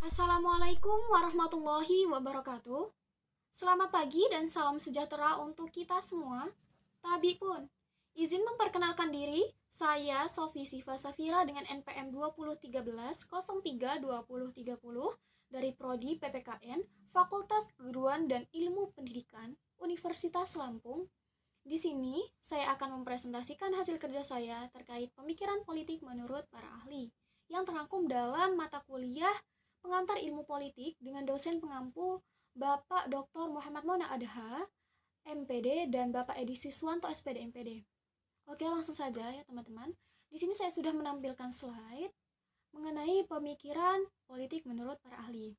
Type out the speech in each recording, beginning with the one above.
Assalamualaikum warahmatullahi wabarakatuh. Selamat pagi dan salam sejahtera untuk kita semua. Tabi pun, izin memperkenalkan diri, saya Sofi Siva Safira dengan NPM 2013-03-2030 dari Prodi PPKN, Fakultas Keguruan dan Ilmu Pendidikan, Universitas Lampung. Di sini, saya akan mempresentasikan hasil kerja saya terkait pemikiran politik menurut para ahli yang terangkum dalam mata kuliah Pengantar Ilmu Politik dengan dosen pengampu Bapak Dr. Muhammad Mona Adha, MPD, dan Bapak Edi Siswanto, SPD, MPD. Oke, langsung saja ya teman-teman. Di sini saya sudah menampilkan slide mengenai pemikiran politik menurut para ahli.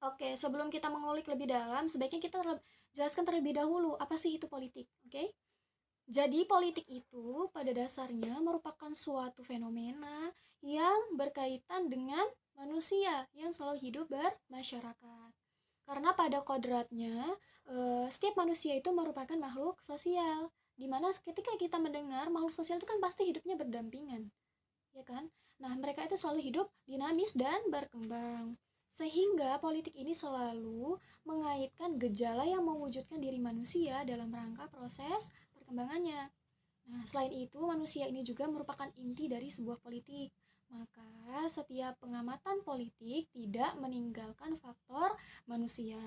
Oke, sebelum kita mengulik lebih dalam, sebaiknya kita jelaskan terlebih dahulu apa sih itu politik. Oke? Jadi politik itu pada dasarnya merupakan suatu fenomena yang berkaitan dengan manusia yang selalu hidup bermasyarakat. Karena pada kodratnya, setiap manusia itu merupakan makhluk sosial. Dimana ketika kita mendengar makhluk sosial itu kan pasti hidupnya berdampingan, ya kan? Nah, mereka itu selalu hidup dinamis dan berkembang. Sehingga politik ini selalu mengaitkan gejala yang mewujudkan diri manusia dalam rangka proses perkembangannya. Nah, selain itu, manusia ini juga merupakan inti dari sebuah politik. Maka, setiap pengamatan politik tidak meninggalkan faktor manusia.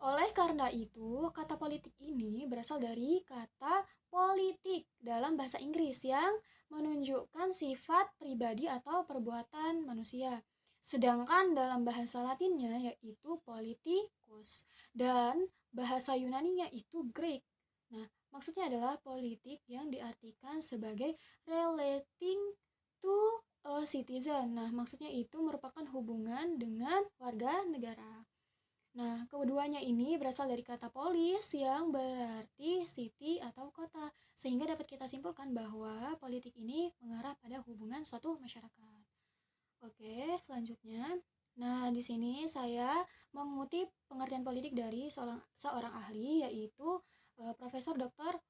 Oleh karena itu, kata politik ini berasal dari kata politik dalam bahasa Inggris yang menunjukkan sifat pribadi atau perbuatan manusia. Sedangkan dalam bahasa Latinnya yaitu politicus dan bahasa Yunaninya itu Greek. Nah, maksudnya adalah politik yang diartikan sebagai relating to a citizen. Nah, maksudnya itu merupakan hubungan dengan warga negara. Nah, keduanya ini berasal dari kata polis yang berarti city atau kota, sehingga dapat kita simpulkan bahwa politik ini mengarah pada hubungan suatu masyarakat. Oke, selanjutnya. Nah, di sini saya mengutip pengertian politik dari seorang ahli yaitu Profesor Dr.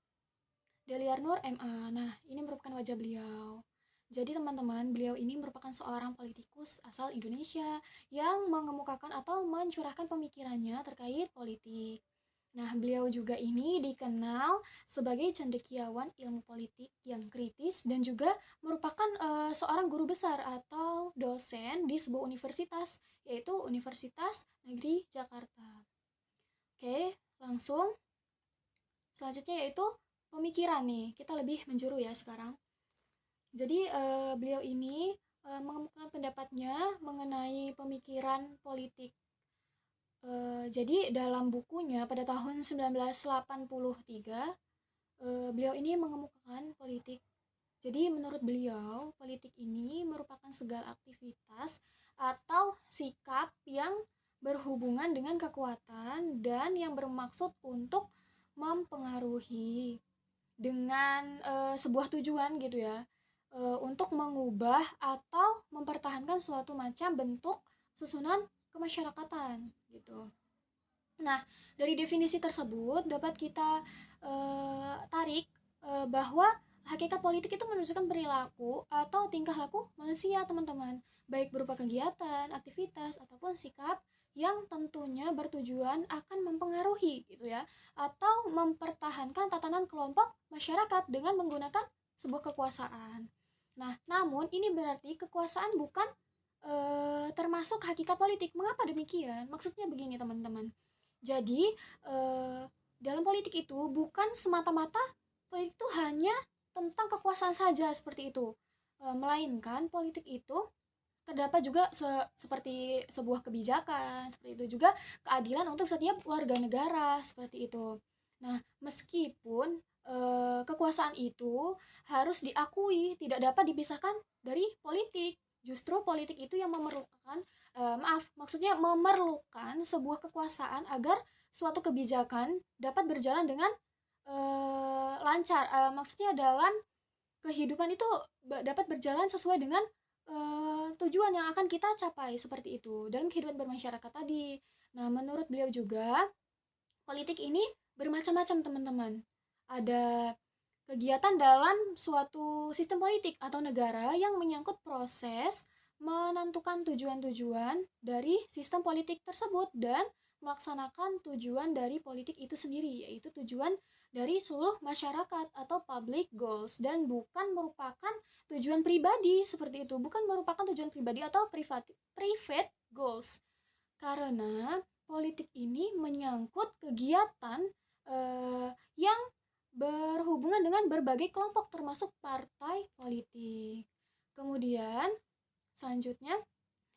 Deliar Nur MA. Nah, ini merupakan wajah beliau. Jadi teman-teman, beliau ini merupakan seorang politikus asal Indonesia yang mengemukakan atau mencurahkan pemikirannya terkait politik. Nah, beliau juga ini dikenal sebagai cendekiawan ilmu politik yang kritis dan juga merupakan seorang guru besar atau dosen di sebuah universitas, yaitu Universitas Negeri Jakarta. Oke, langsung. Selanjutnya yaitu pemikiran nih. Kita lebih menjuru ya sekarang. Jadi beliau ini mengemukakan pendapatnya mengenai pemikiran politik. Jadi dalam bukunya pada tahun 1983, beliau ini mengemukakan politik. Jadi menurut beliau, politik ini merupakan segala aktivitas atau sikap yang berhubungan dengan kekuatan dan yang bermaksud untuk mempengaruhi dengan sebuah tujuan gitu ya, untuk mengubah atau mempertahankan suatu macam bentuk susunan kemasyarakatan gitu. Nah, dari definisi tersebut dapat kita tarik bahwa hakikat politik itu menunjukkan perilaku atau tingkah laku manusia, teman-teman, baik berupa kegiatan, aktivitas, ataupun sikap yang tentunya bertujuan akan mempengaruhi gitu ya, atau mempertahankan tatanan kelompok masyarakat dengan menggunakan sebuah kekuasaan. Nah, namun ini berarti kekuasaan bukan termasuk hakikat politik. Mengapa demikian? Maksudnya begini, teman-teman. Jadi, dalam politik itu bukan semata-mata politik itu hanya tentang kekuasaan saja seperti itu. Melainkan politik itu terdapat juga seperti sebuah kebijakan, seperti itu juga keadilan untuk setiap warga negara, seperti itu. Nah, meskipun kekuasaan itu harus diakui tidak dapat dipisahkan dari politik. Justru politik itu yang memerlukan, maksudnya memerlukan sebuah kekuasaan agar suatu kebijakan dapat berjalan dengan lancar. Maksudnya dalam kehidupan itu dapat berjalan sesuai dengan tujuan yang akan kita capai seperti itu dalam kehidupan bermasyarakat tadi. Nah, menurut beliau juga politik ini bermacam-macam, teman-teman. Ada kegiatan dalam suatu sistem politik atau negara yang menyangkut proses menentukan tujuan-tujuan dari sistem politik tersebut dan melaksanakan tujuan dari politik itu sendiri, yaitu tujuan dari seluruh masyarakat atau public goals, dan bukan merupakan tujuan pribadi seperti itu, bukan merupakan tujuan pribadi atau private goals. Karena politik ini menyangkut kegiatan yang berhubungan dengan berbagai kelompok termasuk partai politik. Kemudian selanjutnya,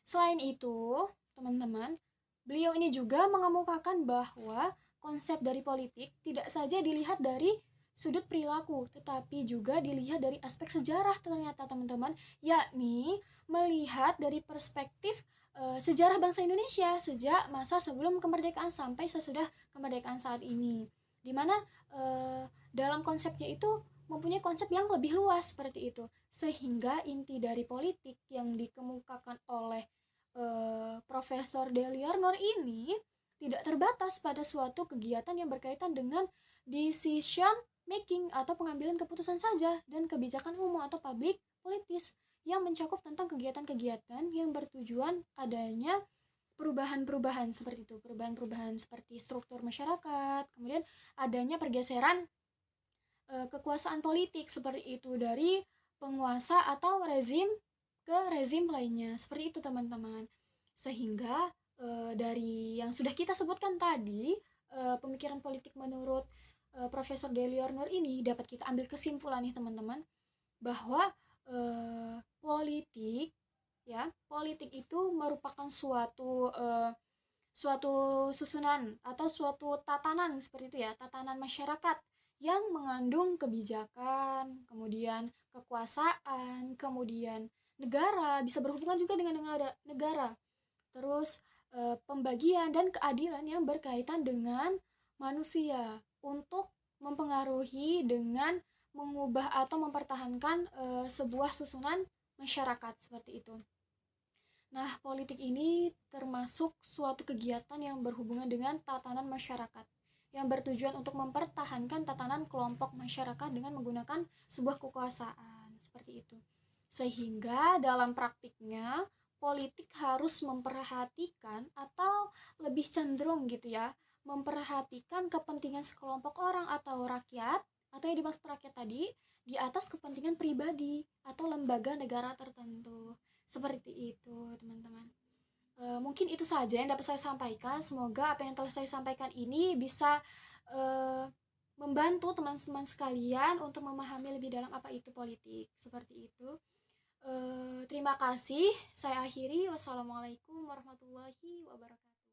selain itu, teman-teman, beliau ini juga mengemukakan bahwa konsep dari politik tidak saja dilihat dari sudut perilaku, tetapi juga dilihat dari aspek sejarah ternyata teman-teman, yakni melihat dari perspektif sejarah bangsa Indonesia sejak masa sebelum kemerdekaan sampai sesudah kemerdekaan saat ini, dimana dalam konsepnya itu mempunyai konsep yang lebih luas seperti itu, sehingga inti dari politik yang dikemukakan oleh Profesor Deliarnor ini tidak terbatas pada suatu kegiatan yang berkaitan dengan decision making atau pengambilan keputusan saja, dan kebijakan umum atau public politis yang mencakup tentang kegiatan-kegiatan yang bertujuan adanya perubahan-perubahan seperti itu, perubahan-perubahan seperti struktur masyarakat, kemudian adanya pergeseran kekuasaan politik seperti itu dari penguasa atau rezim ke rezim lainnya, seperti itu teman-teman. Sehingga dari yang sudah kita sebutkan tadi, pemikiran politik menurut Profesor Deliornor ini dapat kita ambil kesimpulan nih teman-teman, bahwa politik itu merupakan suatu susunan atau suatu tatanan seperti itu ya, tatanan masyarakat yang mengandung kebijakan, kemudian kekuasaan, kemudian negara, bisa berhubungan juga dengan negara. Terus pembagian dan keadilan yang berkaitan dengan manusia untuk mempengaruhi dengan mengubah atau mempertahankan sebuah susunan masyarakat seperti itu. Nah, politik ini termasuk suatu kegiatan yang berhubungan dengan tatanan masyarakat yang bertujuan untuk mempertahankan tatanan kelompok masyarakat dengan menggunakan sebuah kekuasaan seperti itu. Sehingga dalam praktiknya politik harus memperhatikan atau lebih cenderung gitu ya, memperhatikan kepentingan sekelompok orang atau rakyat, atau yang dimaksud rakyat tadi, di atas kepentingan pribadi atau lembaga negara tertentu. Seperti itu, teman-teman. Mungkin itu saja yang dapat saya sampaikan. Semoga apa yang telah saya sampaikan ini bisa membantu teman-teman sekalian untuk memahami lebih dalam apa itu politik. Seperti itu. Terima kasih. Saya akhiri. Wassalamualaikum warahmatullahi wabarakatuh.